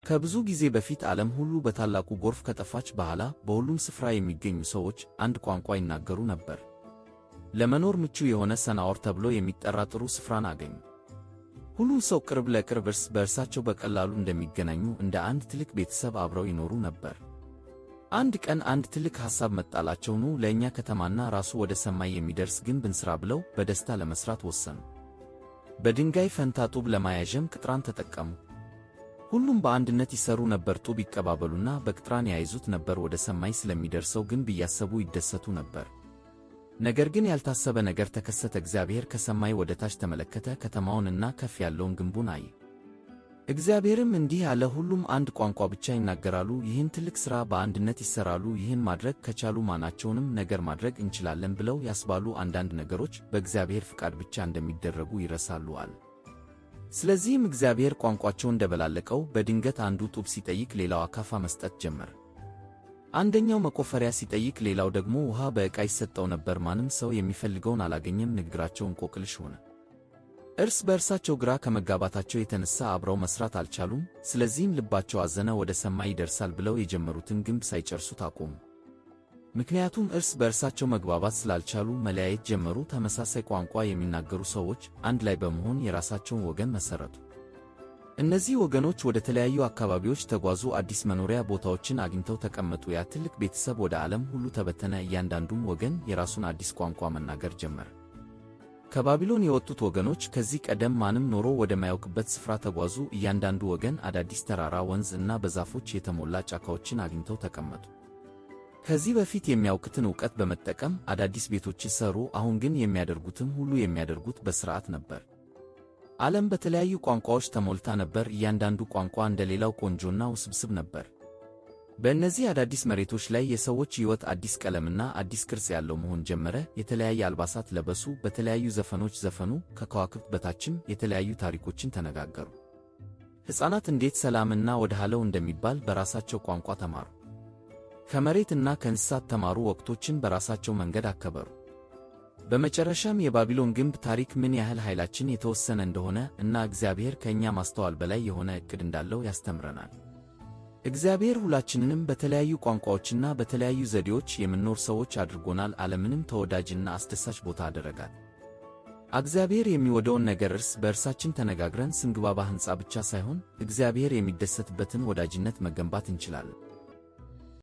ከብዙ ጊዜ በፊት ዓለም ሁሉ በታላቁ ጎርፍ ከጠፋች በኋላ በሁሉም ስፍራ የሚገኙ ሰዎች አንድ ቋንቋ ይናገሩ ነበር። ለመኖር ምቹ የሆነ ሰናዖር ተብሎ የሚጠራ ጥሩ ስፍራን አገኙ። ሁሉም ሰው ቅርብ ለቅርብ እርስ በእርሳቸው በቀላሉ እንደሚገናኙ እንደ አንድ ትልቅ ቤተሰብ አብረው ይኖሩ ነበር። አንድ ቀን አንድ ትልቅ ሐሳብ መጣላቸው። ኑ ለእኛ ከተማና ራሱ ወደ ሰማይ የሚደርስ ግንብ እንሥራ ብለው በደስታ ለመሥራት ወሰኑ። በድንጋይ ፈንታ ጡብ ለማያዠም ቅጥራን ተጠቀሙ። ሁሉም በአንድነት ይሠሩ ነበር። ጡብ ይቀባበሉና በቅጥራን ያይዙት ነበር። ወደ ሰማይ ስለሚደርሰው ግንብ እያሰቡ ይደሰቱ ነበር። ነገር ግን ያልታሰበ ነገር ተከሰተ። እግዚአብሔር ከሰማይ ወደ ታች ተመለከተ፣ ከተማውንና ከፍ ያለውን ግንቡን አየ። እግዚአብሔርም እንዲህ አለ፣ ሁሉም አንድ ቋንቋ ብቻ ይናገራሉ፣ ይህን ትልቅ ሥራ በአንድነት ይሠራሉ። ይህን ማድረግ ከቻሉ ማናቸውንም ነገር ማድረግ እንችላለን ብለው ያስባሉ። አንዳንድ ነገሮች በእግዚአብሔር ፍቃድ ብቻ እንደሚደረጉ ይረሳሉ አለ። ስለዚህም እግዚአብሔር ቋንቋቸውን ደበላለቀው። በድንገት አንዱ ጡብ ሲጠይቅ ሌላው አካፋ መስጠት ጀመረ። አንደኛው መቆፈሪያ ሲጠይቅ ሌላው ደግሞ ውሃ በዕቃ ይሰጠው ነበር። ማንም ሰው የሚፈልገውን አላገኘም። ንግግራቸው እንቆቅልሽ ሆነ። እርስ በእርሳቸው ግራ ከመጋባታቸው የተነሳ አብረው መሥራት አልቻሉም። ስለዚህም ልባቸው አዘነ። ወደ ሰማይ ይደርሳል ብለው የጀመሩትን ግንብ ሳይጨርሱት አቆሙ። ምክንያቱም እርስ በእርሳቸው መግባባት ስላልቻሉ መለያየት ጀመሩ። ተመሳሳይ ቋንቋ የሚናገሩ ሰዎች አንድ ላይ በመሆን የራሳቸውን ወገን መሠረቱ። እነዚህ ወገኖች ወደ ተለያዩ አካባቢዎች ተጓዙ። አዲስ መኖሪያ ቦታዎችን አግኝተው ተቀመጡ። ያ ትልቅ ቤተሰብ ወደ ዓለም ሁሉ ተበተነ። እያንዳንዱም ወገን የራሱን አዲስ ቋንቋ መናገር ጀመረ። ከባቢሎን የወጡት ወገኖች ከዚህ ቀደም ማንም ኖሮ ወደማያውቅበት ስፍራ ተጓዙ። እያንዳንዱ ወገን አዳዲስ ተራራ፣ ወንዝ እና በዛፎች የተሞላ ጫካዎችን አግኝተው ተቀመጡ። ከዚህ በፊት የሚያውቁትን ዕውቀት በመጠቀም አዳዲስ ቤቶችን ሠሩ። አሁን ግን የሚያደርጉትም ሁሉ የሚያደርጉት በሥርዓት ነበር። ዓለም በተለያዩ ቋንቋዎች ተሞልታ ነበር። እያንዳንዱ ቋንቋ እንደሌላው ቆንጆና ውስብስብ ነበር። በእነዚህ አዳዲስ መሬቶች ላይ የሰዎች ሕይወት አዲስ ቀለምና አዲስ ቅርጽ ያለው መሆን ጀመረ። የተለያየ አልባሳት ለበሱ፣ በተለያዩ ዘፈኖች ዘፈኑ፣ ከከዋክብት በታችም የተለያዩ ታሪኮችን ተነጋገሩ። ሕፃናት እንዴት ሰላምና ወደኋላው እንደሚባል በራሳቸው ቋንቋ ተማሩ። ከመሬትና ከእንስሳት ተማሩ። ወቅቶችን በራሳቸው መንገድ አከበሩ። በመጨረሻም የባቢሎን ግንብ ታሪክ ምን ያህል ኃይላችን የተወሰነ እንደሆነ እና እግዚአብሔር ከእኛ ማስተዋል በላይ የሆነ ዕቅድ እንዳለው ያስተምረናል። እግዚአብሔር ሁላችንንም በተለያዩ ቋንቋዎችና በተለያዩ ዘዴዎች የምንኖር ሰዎች አድርጎናል። ዓለምንም ተወዳጅና አስደሳች ቦታ አደረጋት። እግዚአብሔር የሚወደውን ነገር እርስ በእርሳችን ተነጋግረን ስንግባባ ሕንፃ ብቻ ሳይሆን እግዚአብሔር የሚደሰትበትን ወዳጅነት መገንባት እንችላለን።